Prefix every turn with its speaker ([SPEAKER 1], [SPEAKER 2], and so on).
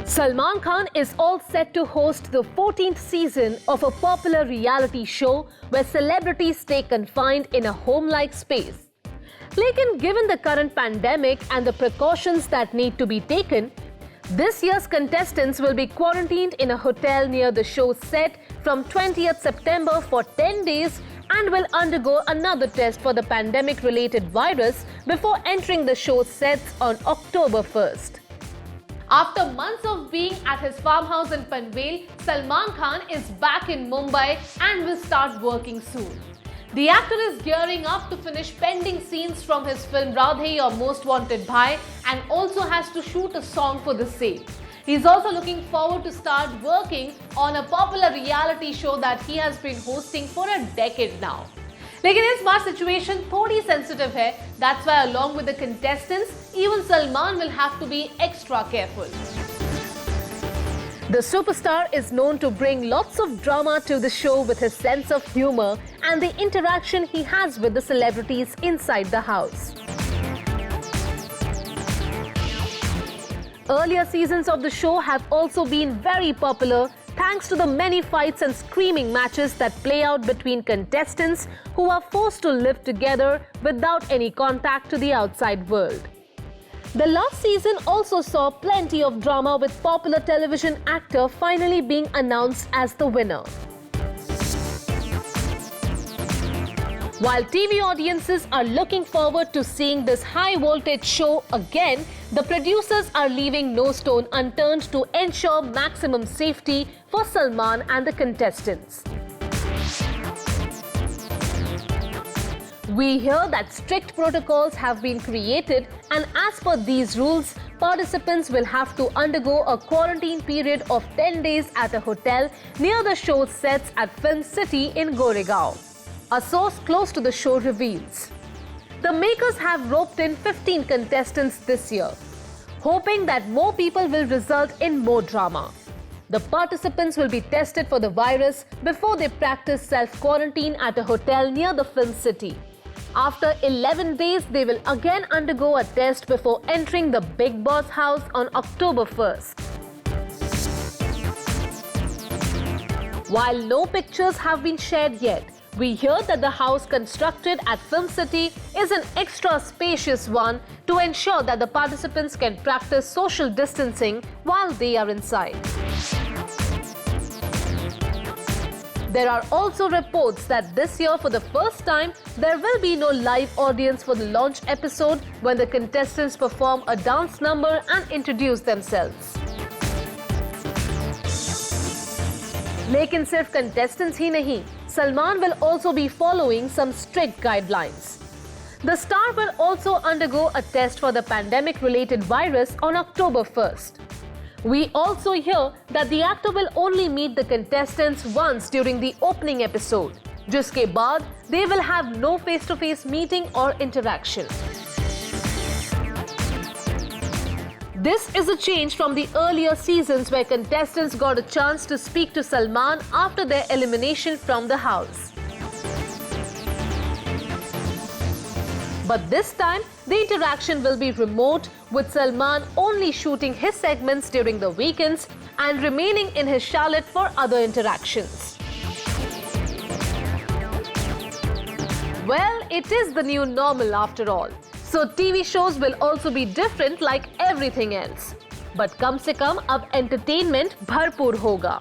[SPEAKER 1] Salman Khan is all set to host the 14th season of a popular reality show where celebrities stay confined in a home-like space. Lekin, given the current pandemic and the precautions that need to be taken, this year's contestants will be quarantined in a hotel near the show's set from 20th September for 10 days and will undergo another test for the pandemic-related virus before entering the show's sets on October 1st. After months of being at his farmhouse in Panvel, Salman Khan is back in Mumbai and will start working soon. The actor is gearing up to finish pending scenes from his film Radhe Your Most Wanted Bhai and also has to shoot a song for the same. He's also looking forward to start working on a popular reality show that he has been hosting for a decade now. लेकिन इस बार situation थोड़ी sensitive है. That's why along with the contestants, even Salman will have to be extra careful. The superstar is known to bring lots of drama to the show with his sense of humor and the interaction he has with the celebrities inside the house. Earlier seasons of the show have also been very popular thanks to the many fights and screaming matches that play out between contestants who are forced to live together without any contact to the outside world. The last season also saw plenty of drama with popular television actor finally being announced as the winner. While TV audiences are looking forward to seeing this high-voltage show again, the producers are leaving no stone unturned to ensure maximum safety for Salman and the contestants. We hear that strict protocols have been created, and as per these rules, participants will have to undergo a quarantine period of 10 days at a hotel near the show's sets at Film City in Goregaon. A source close to the show reveals. The makers have roped in 15 contestants this year, hoping that more people will result in more drama. The participants will be tested for the virus before they practice self-quarantine at a hotel near the Film City. After 11 days, they will again undergo a test before entering the Bigg Boss house on October 1st. While no pictures have been shared yet, we hear that the house constructed at Film City is an extra spacious one to ensure that the participants can practice social distancing while they are inside. There are also reports that this year, for the first time, there will be no live audience for the launch episode when the contestants perform a dance number and introduce themselves. लेकिन सिर्फ contestants ही नहीं, Salman will also be following some strict guidelines. The star will also undergo a test for the pandemic-related virus on October 1st. We also hear that the actor will only meet the contestants once during the opening episode, जिसके बाद they will have no face-to-face meeting or interaction. This is a change from the earlier seasons where contestants got a chance to speak to Salman after their elimination from the house. But this time, the interaction will be remote, with Salman only shooting his segments during the weekends and remaining in his chalet for other interactions. Well, it is the new normal after all. So TV shows will also be different like everything else. But कम से कम अब entertainment भरपूर होगा.